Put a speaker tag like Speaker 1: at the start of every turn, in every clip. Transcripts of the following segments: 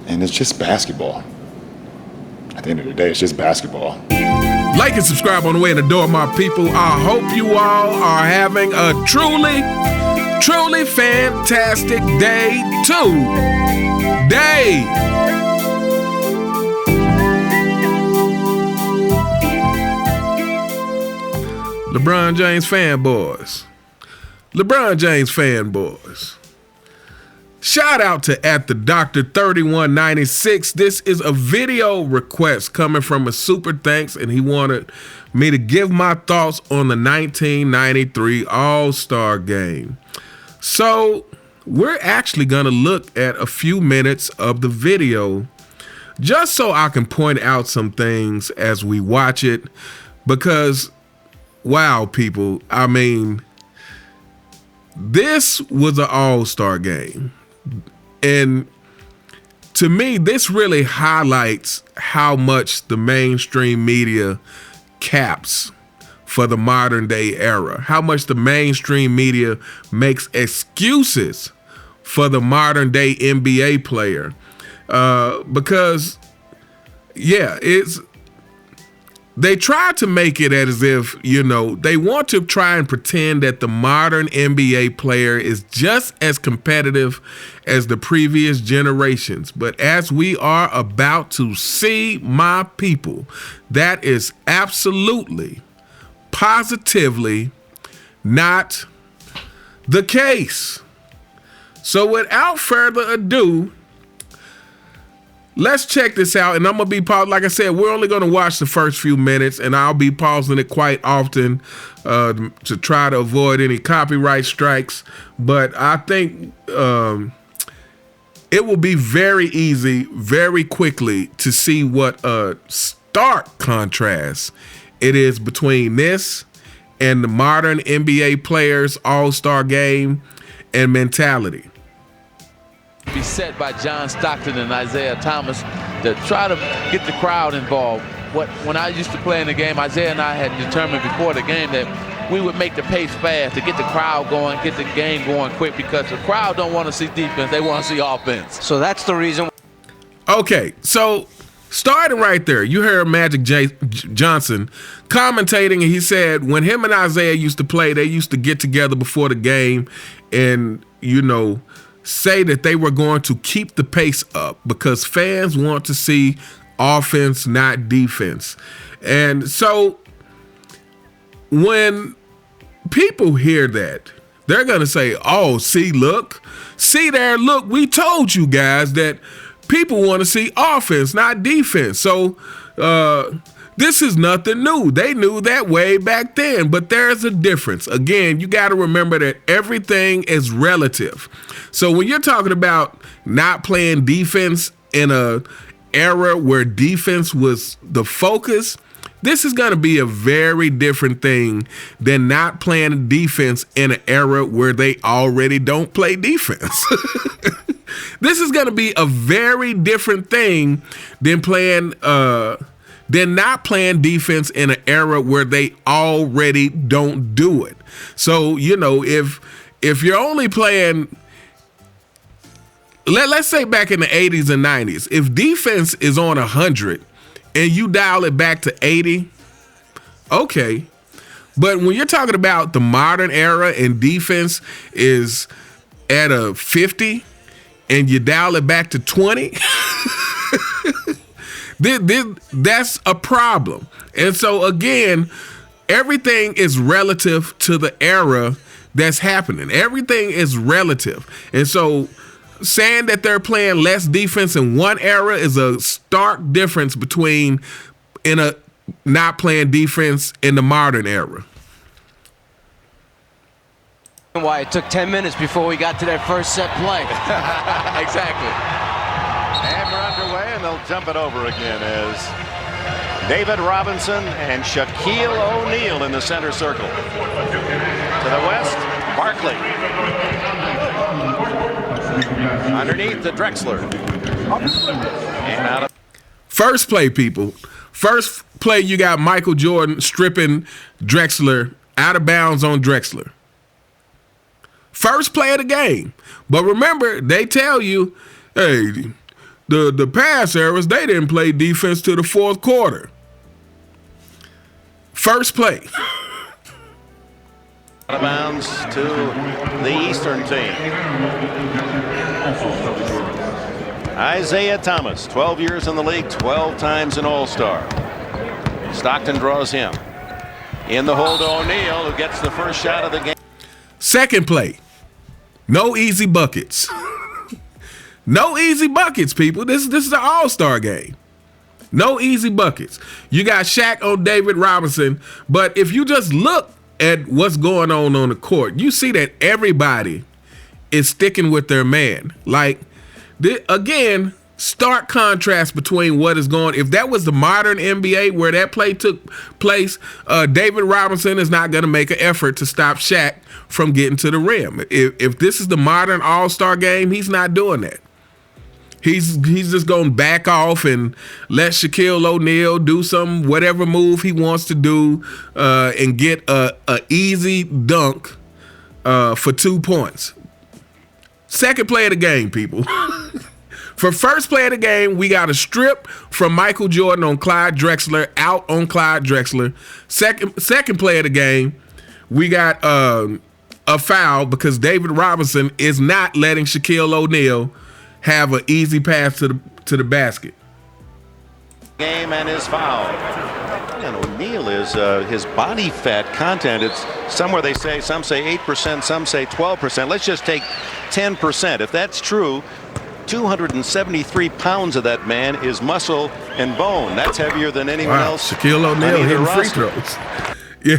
Speaker 1: And it's just basketball. At the end of the day, it's just basketball.
Speaker 2: Like and subscribe on the way in the door, my people. I hope you all are having a truly, truly fantastic day today. LeBron James fanboys. LeBron James fanboys. Shout out to @the_Doctor3196. This is a video request coming from a super thanks, and he wanted me to give my thoughts on the 1993 All-Star Game. So we're actually going to look at a few minutes of the video just so I can point out some things as we watch it, because wow, people, I mean, this was an All-Star Game. And to me, this really highlights how much the mainstream media caps for the modern day era, how much the mainstream media makes excuses for the modern day NBA player. Because, yeah, they try to make it as if, you know, they want to try and pretend that the modern NBA player is just as competitive as the previous generations. But as we are about to see, my people, that is absolutely, positively not the case. So without further ado, let's check this out, and I'm going to be pausing. Like I said, we're only going to watch the first few minutes, and I'll be pausing it quite often to try to avoid any copyright strikes. But I think it will be very easy, very quickly, to see what a stark contrast it is between this and the modern NBA players' All-Star Game and mentality.
Speaker 3: Be set by John Stockton and Isaiah Thomas to try to get the crowd involved. When I used to play in the game, Isaiah and I had determined before the game that we would make the pace fast to get the crowd going, get the game going quick, because the crowd don't want to see defense, they want to see offense.
Speaker 4: So that's the reason.
Speaker 2: Okay, so starting right there, you heard Magic Johnson commentating, and he said when him and Isaiah used to play, they used to get together before the game and, you know, say that they were going to keep the pace up because fans want to see offense, not defense. And so when people hear that, they're going to say, oh, see, look, see there, look, we told you guys that people want to see offense, not defense. So this is nothing new. They knew that way back then, but there's a difference. Again, you got to remember that everything is relative. So when you're talking about not playing defense in a era where defense was the focus, this is going to be a very different thing than not playing defense in an era where they already don't play defense. This is going to be a very different thing than not playing defense in an era where they already don't do it. So, you know, if you're only playing, let's say back in the 80s and 90s, if defense is on 100 and you dial it back to 80, okay. But when you're talking about the modern era and defense is at a 50 and you dial it back to 20, that's a problem. And so again, everything is relative to the era that's happening. Everything is relative. And so saying that they're playing less defense in one era is a stark difference between not playing defense in the modern era.
Speaker 4: Why it took 10 minutes before we got to that first set play.
Speaker 3: Exactly.
Speaker 5: And we're underway, and they'll jump it over again as David Robinson and Shaquille O'Neal in the center circle. To the west, Barkley. Underneath the Drexler. And out of
Speaker 2: First play, people. First play, you got Michael Jordan stripping Drexler out of bounds on Drexler. First play of the game. But remember, they tell you, hey, the past eras, they didn't play defense to the fourth quarter. First play.
Speaker 5: Out of bounds to the Eastern team. Isaiah Thomas, 12 years in the league, 12 times an All-Star. Stockton draws him. In the hole to O'Neal, who gets the first shot of the game.
Speaker 2: Second play. No easy buckets. No easy buckets, people. This is an all-star game. No easy buckets. You got Shaq on David Robinson, but if you just look at what's going on the court, you see that everybody is sticking with their man. Like, again, stark contrast between what is going. If that was the modern NBA where that play took place, David Robinson is not going to make an effort to stop Shaq from getting to the rim. If this is the modern all-star game, he's not doing that. He's just going to back off and let Shaquille O'Neal do whatever move he wants to do and get a easy dunk for 2 points. Second play of the game, people. For first play of the game, we got a strip from Michael Jordan on Clyde Drexler, out on Clyde Drexler. Second play of the game, we got a foul because David Robinson is not letting Shaquille O'Neal have an easy pass to the basket.
Speaker 5: Game and his foul. And O'Neal is his body fat content. It's somewhere some say 8%, some say 12%. Let's just take 10%. If that's true, 273 pounds of that man is muscle and bone. That's heavier than anyone else.
Speaker 2: Shaquille O'Neal hitting free throws. Yeah.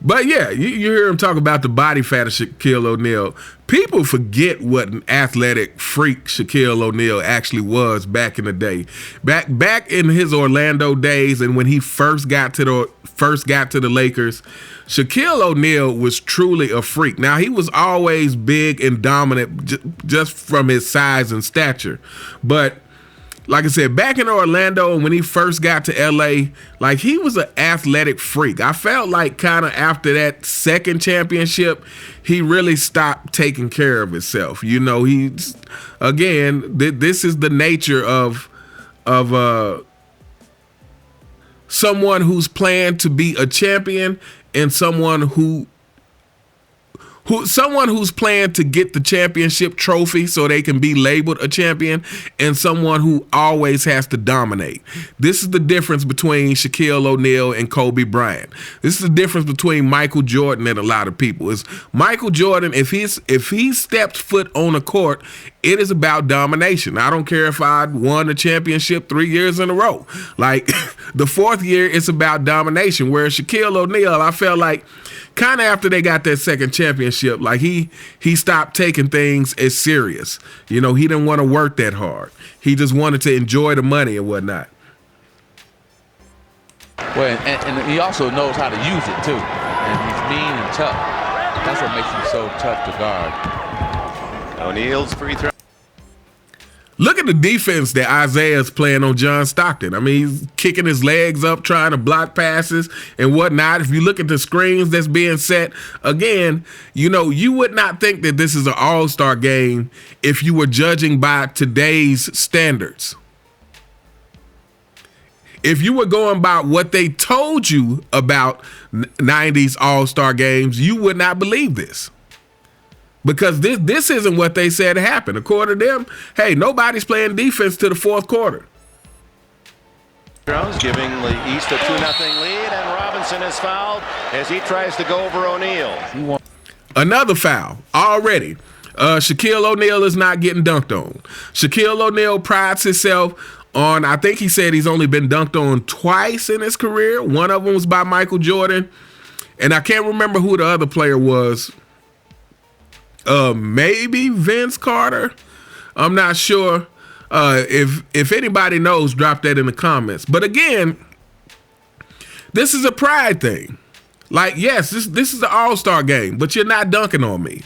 Speaker 2: But yeah, you hear him talk about the body fat of Shaquille O'Neal. People forget what an athletic freak Shaquille O'Neal actually was back in the day. Back in his Orlando days, and when he first got to the Lakers, Shaquille O'Neal was truly a freak. Now, he was always big and dominant just from his size and stature, but like I said, back in Orlando, when he first got to LA, like, he was an athletic freak. I felt like kind of after that second championship, he really stopped taking care of himself. You know, this is the nature of someone who's planned to be a champion and someone who's planned to get the championship trophy so they can be labeled a champion, and someone who always has to dominate. This is the difference between Shaquille O'Neal and Kobe Bryant. This is the difference between Michael Jordan and a lot of people. Is Michael Jordan, if he steps foot on a court, it is about domination. I don't care if I won a championship 3 years in a row. Like, the fourth year, it's about domination. Whereas Shaquille O'Neal, I felt like kind of after they got that second championship, like he stopped taking things as serious. You know, he didn't want to work that hard. He just wanted to enjoy the money and whatnot.
Speaker 3: Well, and he also knows how to use it too. And he's mean and tough. That's what makes him so tough to guard.
Speaker 5: O'Neal's free throw.
Speaker 2: Look at the defense that Isaiah's playing on John Stockton. I mean, he's kicking his legs up, trying to block passes and whatnot. If you look at the screens that's being set, again, you know, you would not think that this is an all-star game if you were judging by today's standards. If you were going by what they told you about 90s all-star games, you would not believe this. Because this isn't what they said happened. According to them, hey, nobody's playing defense to the fourth quarter.
Speaker 5: Jones giving the East a 2-0 lead, and Robinson is fouled as he tries to go over O'Neal.
Speaker 2: Another foul already. Shaquille O'Neal is not getting dunked on. Shaquille O'Neal prides himself on, I think he said he's only been dunked on twice in his career. One of them was by Michael Jordan, and I can't remember who the other player was. Maybe Vince Carter. I'm not sure. If anybody knows, drop that in the comments. But again, this is a pride thing. Like, yes, this is the all-star game, but you're not dunking on me.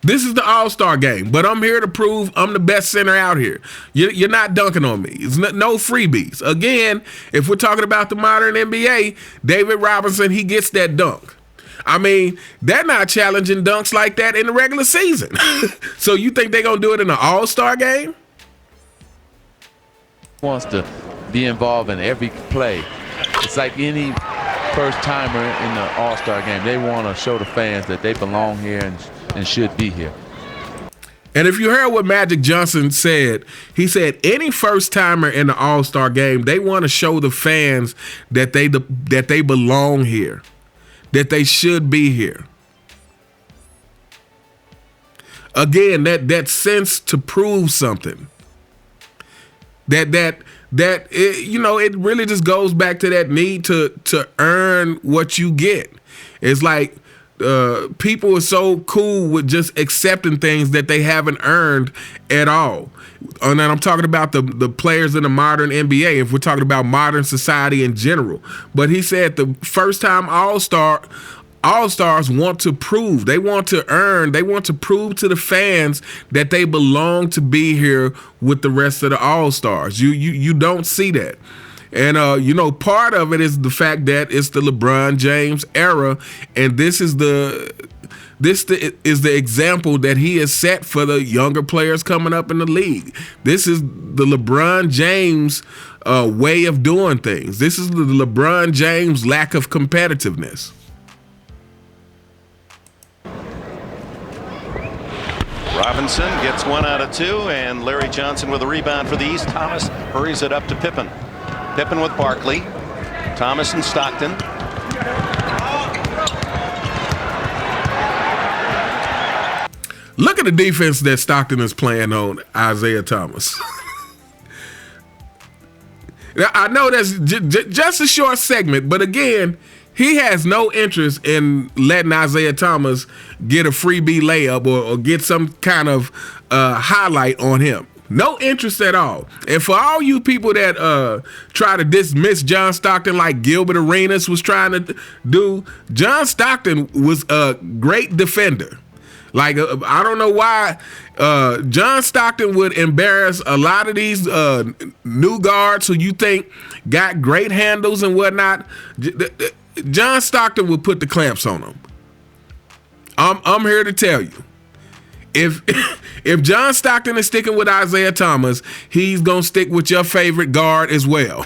Speaker 2: This is the all-star game, but I'm here to prove I'm the best center out here. You're not dunking on me. It's no freebies. Again, if we're talking about the modern NBA, David Robinson, he gets that dunk. I mean, they're not challenging dunks like that in the regular season. So you think they're going to do it in an all-star game?
Speaker 3: Wants to be involved in every play. It's like any first timer in the All-Star game. They want to show the fans that they belong here and should be here.
Speaker 2: And if you heard what Magic Johnson said, he said any first timer in the All-Star game, they want to show the fans that they belong here, that they should be here. Again, that sense to prove something. That it really just goes back to that need to earn what you get. It's like people are so cool with just accepting things that they haven't earned at all. And then I'm talking about the players in the modern NBA, if we're talking about modern society in general. But he said the first time All-Stars want to prove. They want to earn. They want to prove to the fans that they belong to be here with the rest of the All-Stars. You don't see that. And, part of it is the fact that it's the LeBron James era. And this is the example that he has set for the younger players coming up in the league. This is the LeBron James way of doing things. This is the LeBron James lack of competitiveness.
Speaker 5: Robinson gets 1 out of 2, and Larry Johnson with a rebound for the East. Thomas hurries it up to Pippen. Pippen with Barkley. Thomas and Stockton.
Speaker 2: Look at the defense that Stockton is playing on Isaiah Thomas. Now, I know that's just a short segment, but again, he has no interest in letting Isaiah Thomas get a freebie layup or get some kind of highlight on him. No interest at all. And for all you people that try to dismiss John Stockton like Gilbert Arenas was trying to do, John Stockton was a great defender. Like, I don't know why John Stockton would embarrass a lot of these new guards who you think got great handles and whatnot. John Stockton would put the clamps on them. I'm here to tell you, if John Stockton is sticking with Isaiah Thomas, he's gonna stick with your favorite guard as well.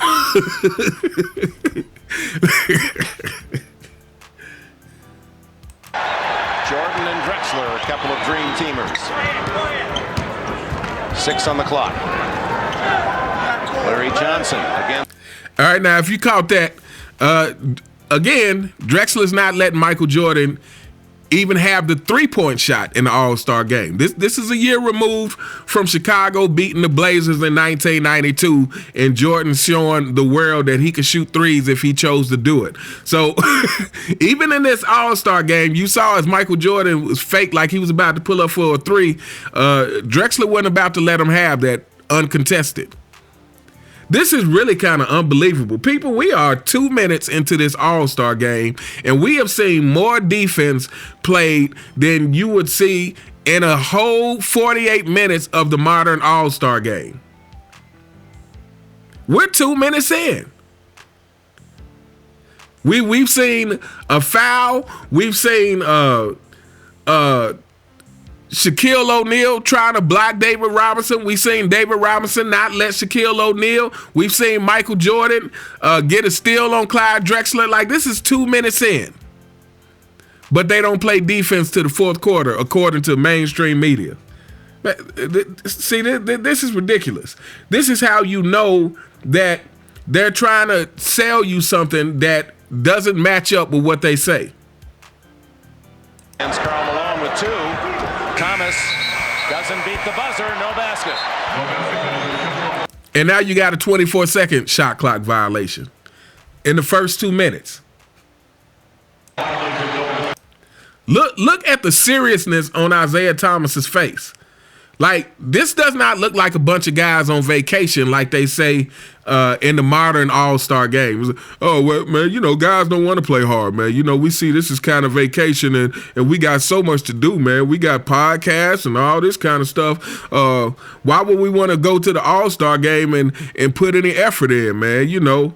Speaker 5: Jordan and Drexler, a couple of dream teamers. 6 on the clock. Larry Johnson again.
Speaker 2: All right, now if you caught that, again, Drexler's not letting Michael Jordan even have the three-point shot in the All-Star game. This is a year removed from Chicago beating the Blazers in 1992, and Jordan showing the world that he could shoot threes if he chose to do it. So even in this All-Star game, you saw as Michael Jordan was fake like he was about to pull up for a three. Drexler wasn't about to let him have that uncontested. This is really kind of unbelievable. People, we are 2 minutes into this All-Star game, and we have seen more defense played than you would see in a whole 48 minutes of the modern All-Star game. We're 2 minutes in. We've seen a foul. We've seen Shaquille O'Neal trying to block David Robinson. We've seen David Robinson not let Shaquille O'Neal. We've seen Michael Jordan get a steal on Clyde Drexler. Like, this is 2 minutes in. But they don't play defense to the fourth quarter, according to mainstream media. See, this is ridiculous. This is how you know that they're trying to sell you something that doesn't match up with what they say.
Speaker 5: And Karl Malone with 2. Thomas doesn't beat the buzzer, no basket.
Speaker 2: And now you got a 24-second shot clock violation in the first 2 minutes. Look at the seriousness on Isaiah Thomas's face. Like, this does not look like a bunch of guys on vacation like they say in the modern All-Star game. Oh, well, man, guys don't want to play hard, man. We see this is kind of vacation, and we got so much to do, man. We got podcasts and all this kind of stuff. Why would we want to go to the All-Star game and put any effort in, man?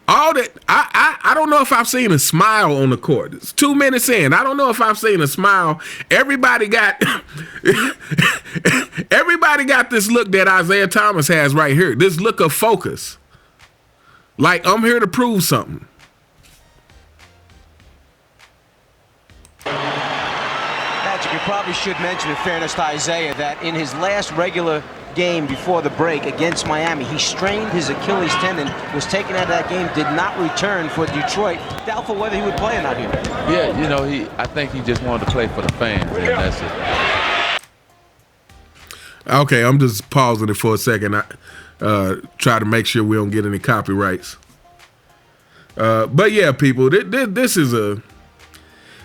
Speaker 2: all that I don't know if I've seen a smile on the court. It's 2 minutes in. I don't know if I've seen a smile. Everybody got everybody got this look that Isaiah Thomas has right here. This look of focus. Like, I'm here to prove something.
Speaker 4: Magic, you probably should mention, in fairness to Isaiah, that in his last regular game before the break against Miami, he strained his Achilles tendon, was taken out of that game, did not return for Detroit. Doubtful whether he would play or not here.
Speaker 3: Yeah, you know, I think he just wanted to play for the fans, and that's it.
Speaker 2: Okay, I'm just pausing it for a second. Try to make sure we don't get any copyrights. But yeah, people, this is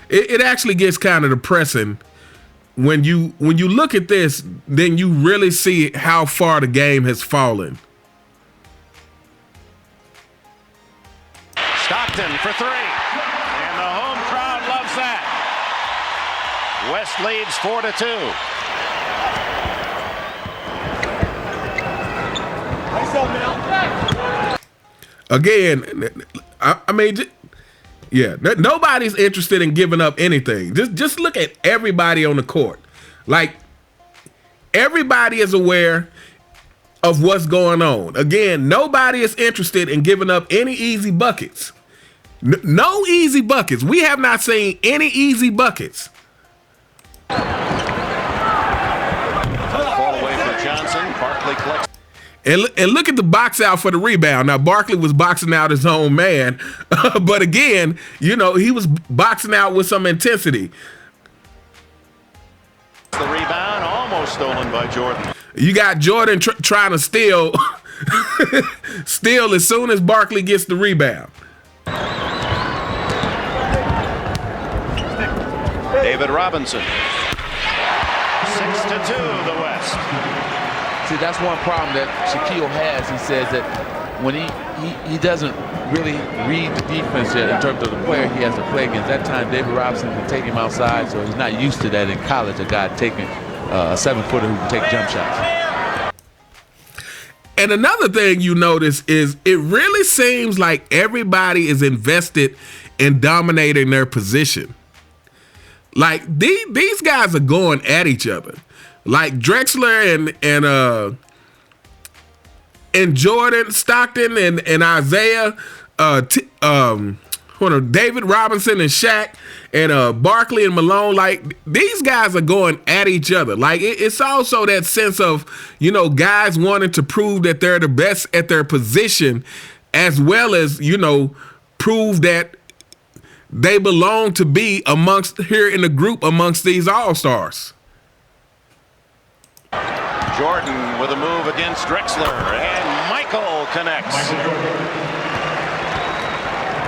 Speaker 2: it actually gets kind of depressing when you look at this. Then you really see how far the game has fallen.
Speaker 5: Stockton for three. And the home crowd loves that. West leads 4-2.
Speaker 2: Again, I mean, yeah, nobody's interested in giving up anything. Just look at everybody on the court. Like, everybody is aware of what's going on. Again, nobody is interested in giving up any easy buckets. No easy buckets. We have not seen any easy buckets.
Speaker 5: Fall away for Johnson. Barkley collects.
Speaker 2: And look at the box out for the rebound. Now, Barkley was boxing out his own man. But again, you know, he was boxing out with some intensity.
Speaker 5: The rebound almost stolen by Jordan.
Speaker 2: You got Jordan trying to steal as soon as Barkley gets the rebound.
Speaker 5: David Robinson. 6-2 the West.
Speaker 3: See, that's one problem that Shaquille has. He says that when he doesn't really read the defense yet in terms of the player he has to play against. That time David Robinson can take him outside, so he's not used to that in college, a guy taking a 7-footer who can take jump shots.
Speaker 2: And another thing you notice is it really seems like everybody is invested in dominating their position. Like, these guys are going at each other. Like Drexler and Jordan, Stockton and Isaiah, David Robinson and Shaq, and Barkley and Malone. Like, these guys are going at each other. Like, it's also that sense of, you know, guys wanting to prove that they're the best at their position, as well as, you know, prove that they belong to be amongst here in the group amongst these all-stars.
Speaker 5: Jordan with a move against Drexler, and Michael connects.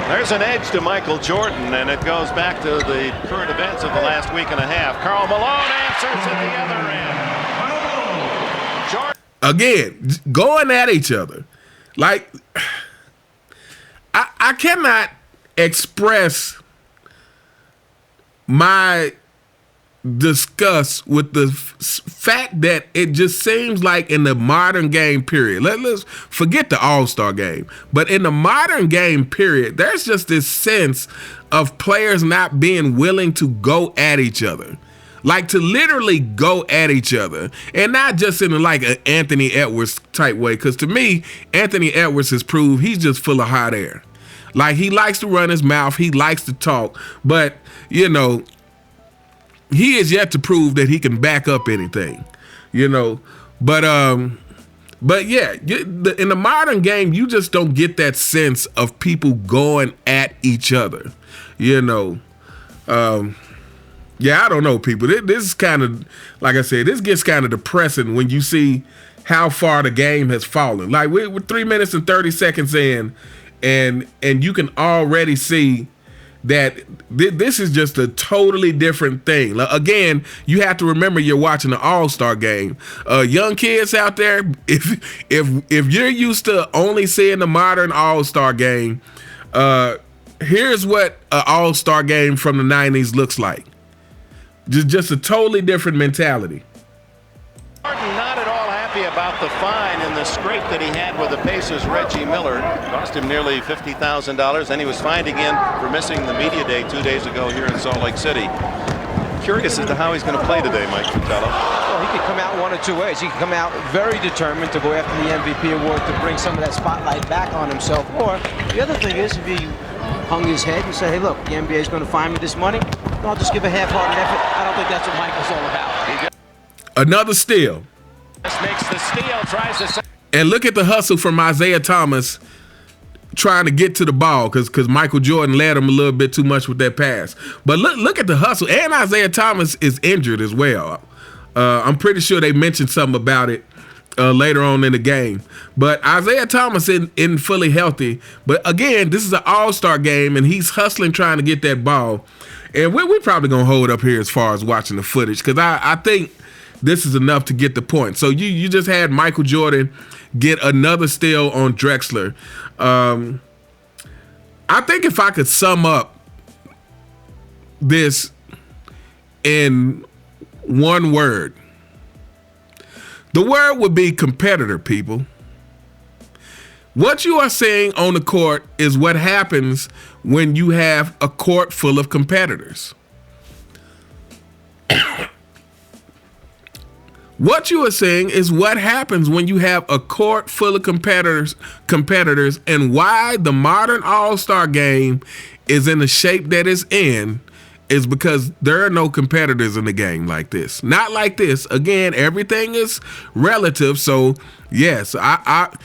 Speaker 5: There's an edge to Michael Jordan, and it goes back to the current events of the last week and a half. Karl Malone answers at the other end. Jordan.
Speaker 2: Again, going at each other. Like, I cannot express my disgust with the fact that it just seems like in the modern game period, let's forget the All-Star game, but in the modern game period, there's just this sense of players not being willing to go at each other. Like, to literally go at each other, and not just in like an Anthony Edwards type way, because to me, Anthony Edwards has proved he's just full of hot air. Like, he likes to run his mouth, he likes to talk, but, you know, he is yet to prove that he can back up anything, you know. But yeah, in the modern game, you just don't get that sense of people going at each other, you know. Yeah, I don't know, people. This is kind of, like I said, this gets kind of depressing when you see how far the game has fallen. Like, we're 3 minutes and 30 seconds in, and you can already see that this is just a totally different thing. Again, you have to remember you're watching an All-Star game. Young kids out there, if you're used to only seeing the modern All-Star game, here's what an All-Star game from the 90s looks like. Just a totally different mentality.
Speaker 5: Jordan not at all happy about the fine and the scrape that he had with the Pacers' Reggie Miller. Cost him nearly $50,000, and he was fined again for missing the media day 2 days ago here in Salt Lake City. Curious as to how he's going to play today, Mike Fratello.
Speaker 4: Well, he could come out one of two ways. He could come out very determined to go after the MVP award to bring some of that spotlight back on himself. Or the other thing is, if he hung his head and said, hey, look, the NBA is going to fine me this money, I'll just give a half-hearted effort. I don't think that's what Michael's all about.
Speaker 2: Another steal.
Speaker 5: This makes the steal, tries to...
Speaker 2: And look at the hustle from Isaiah Thomas trying to get to the ball because Michael Jordan led him a little bit too much with that pass. But look at the hustle. And Isaiah Thomas is injured as well. I'm pretty sure they mentioned something about it later on in the game. But Isaiah Thomas isn't fully healthy. But again, this is an all-star game, and he's hustling trying to get that ball. And we're probably going to hold up here as far as watching the footage because I think this is enough to get the point. So you just had Michael Jordan get another steal on Drexler. I think if I could sum up this in one word, the word would be competitor, people. What you are seeing on the court is what happens when you have a court full of competitors. What you are saying is what happens when you have a court full of competitors, and why the modern All-Star game is in the shape that it's in is because there are no competitors in the game like this. Not like this. Again, everything is relative. So, yes, I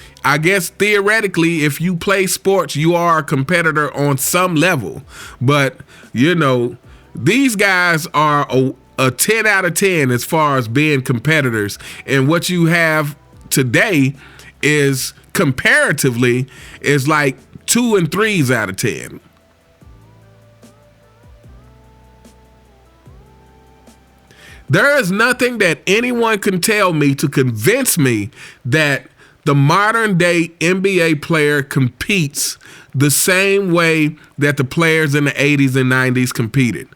Speaker 2: guess theoretically, if you play sports, you are a competitor on some level. But, you know, these guys are a 10 out of 10 as far as being competitors. And what you have today is comparatively is like 2 and 3s out of 10. There is nothing that anyone can tell me to convince me that the modern day NBA player competes the same way that the players in the 80s and 90s competed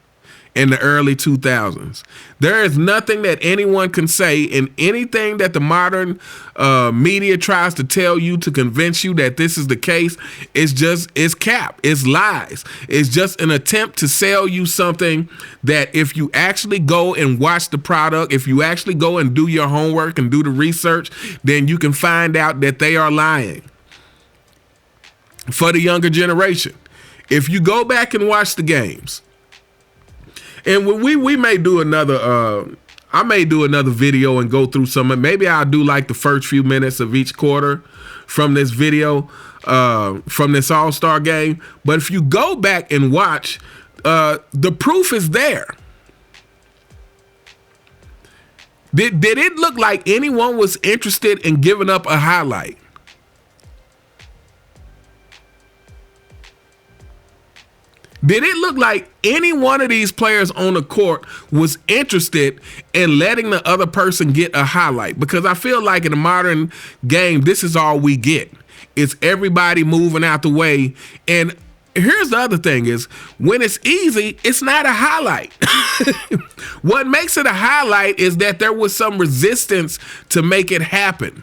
Speaker 2: in the early 2000s. There is nothing that anyone can say in anything that the modern media tries to tell you to convince you that this is the case. It's cap. It's lies. It's just an attempt to sell you something that if you actually go and watch the product, if you actually go and do your homework and do the research, then you can find out that they are lying. For the younger generation, if you go back and watch the games, and we may do another, I may do another video and go through some. Maybe I'll do like the first few minutes of each quarter from this video, from this All-Star game. But if you go back and watch, the proof is there. Did it look like anyone was interested in giving up a highlight? Did it look like any one of these players on the court was interested in letting the other person get a highlight? Because I feel like in the modern game, this is all we get. It's everybody moving out the way. And here's the other thing is, when it's easy, it's not a highlight. What makes it a highlight is that there was some resistance to make it happen.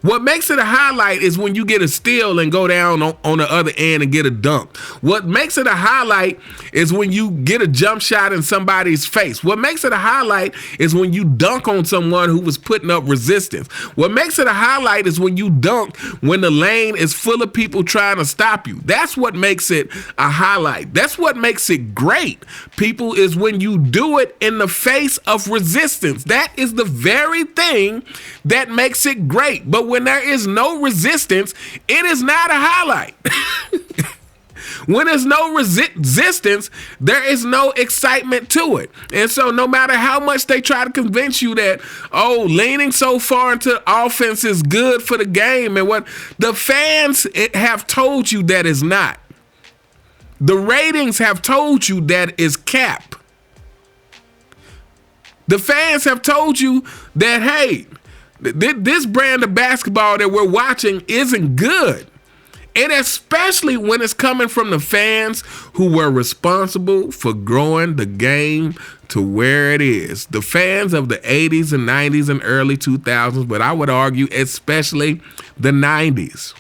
Speaker 2: What makes it a highlight is when you get a steal and go down on the other end and get a dunk. What makes it a highlight is when you get a jump shot in somebody's face. What makes it a highlight is when you dunk on someone who was putting up resistance. What makes it a highlight is when you dunk when the lane is full of people trying to stop you. That's what makes it a highlight. That's what makes it great, people, is when you do it in the face of resistance. That is the very thing that makes it great. But when there is no resistance, it is not a highlight. When there's no resistance, there is no excitement to it. And so no matter how much they try to convince you that, oh, leaning so far into offense is good for the game, and what the fans have told you that is not. The ratings have told you that is cap. The fans have told you that, hey, this brand of basketball that we're watching isn't good. And especially when it's coming from the fans who were responsible for growing the game to where it is. The fans of the 80s and 90s and early 2000s, but I would argue especially the 90s.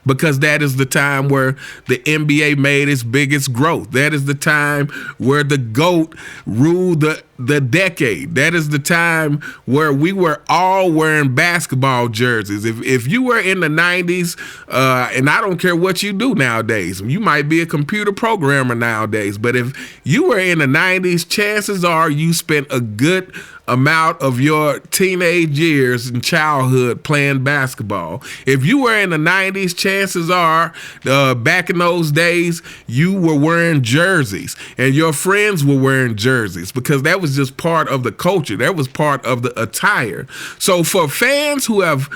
Speaker 2: Because that is the time where the NBA made its biggest growth. That is the time where the GOAT ruled the decade. That is the time where we were all wearing basketball jerseys. If you were in the 90s, and I don't care what you do nowadays, you might be a computer programmer nowadays, but if you were in the 90s, chances are you spent a good amount of your teenage years and childhood playing basketball. If you were in the 90s, chances are back in those days, you were wearing jerseys and your friends were wearing jerseys because that was just part of the culture. That was part of the attire. So for fans who have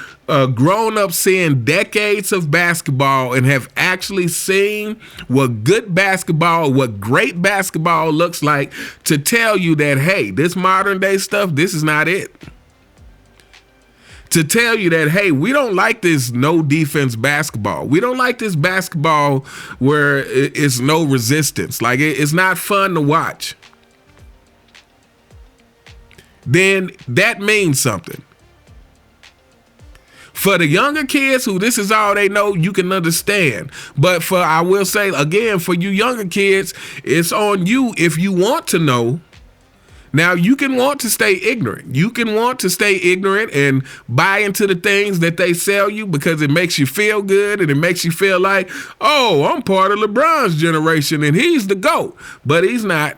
Speaker 2: grown up seeing decades of basketball and have actually seen what good basketball, what great basketball looks like, to tell you that, hey, this modern day stuff, this is not it. To tell you that, hey, we don't like this no defense basketball. We don't like this basketball where it's no resistance. Like, it's not fun to watch. Then that means something. For the younger kids who this is all they know, you can understand. But I will say again, for you younger kids, it's on you if you want to know. Now, you can want to stay ignorant. You can want to stay ignorant and buy into the things that they sell you because it makes you feel good and it makes you feel like, oh, I'm part of LeBron's generation and he's the GOAT. But he's not.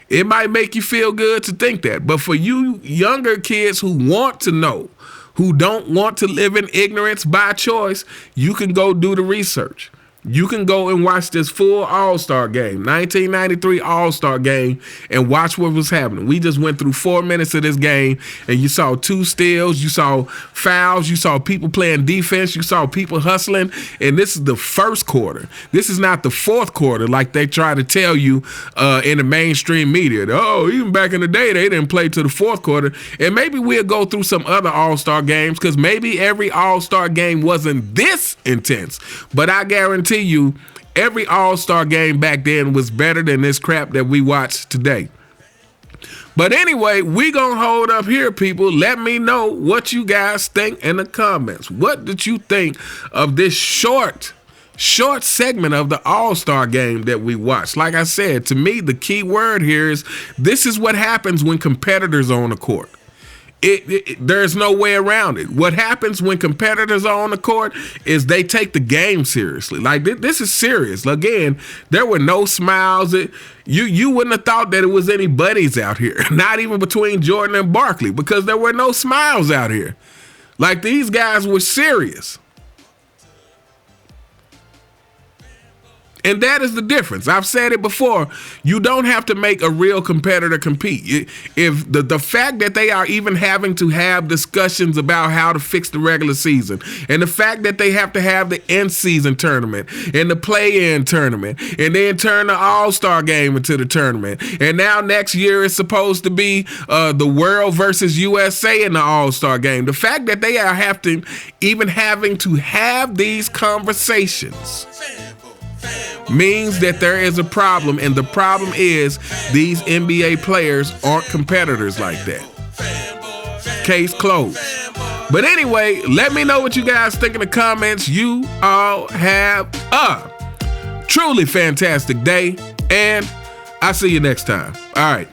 Speaker 2: It might make you feel good to think that. But for you younger kids who want to know, who don't want to live in ignorance by choice, you can go do the research. You can go and watch this full All-Star game, 1993 All-Star game, and watch what was happening. We just went through 4 minutes of this game, and you saw 2 steals, you saw fouls, you saw people playing defense, you saw people hustling, and this is the first quarter. This is not the fourth quarter like they try to tell you in the mainstream media. Oh, even back in the day, they didn't play to the fourth quarter. And maybe we'll go through some other All-Star games because maybe every All-Star game wasn't this intense, but I guarantee you every All-Star game back then was better than this crap that we watch today. But anyway, we gonna hold up here, people. Let me know what you guys think in the comments. What did you think of this short segment of the All-Star game that we watched? Like I said, to me, the key word here is this is what happens when competitors are on the court. There's no way around it. What happens when competitors are on the court is they take the game seriously. Like, this is serious. Again, there were no smiles. You wouldn't have thought that it was any buddies out here, not even between Jordan and Barkley, because there were no smiles out here. Like, these guys were serious. And that is the difference. I've said it before. You don't have to make a real competitor compete. If the fact that they are even having to have discussions about how to fix the regular season, and the fact that they have to have the in-season tournament and the play-in tournament, and then turn the All-Star game into the tournament, and now next year it's supposed to be the World versus USA in the All-Star game. The fact that they are having to have these conversations means that there is a problem, and the problem is these NBA players aren't competitors like that. Case closed. But anyway, let me know what you guys think in the comments. You all have a truly fantastic day, and I'll see you next time. All right.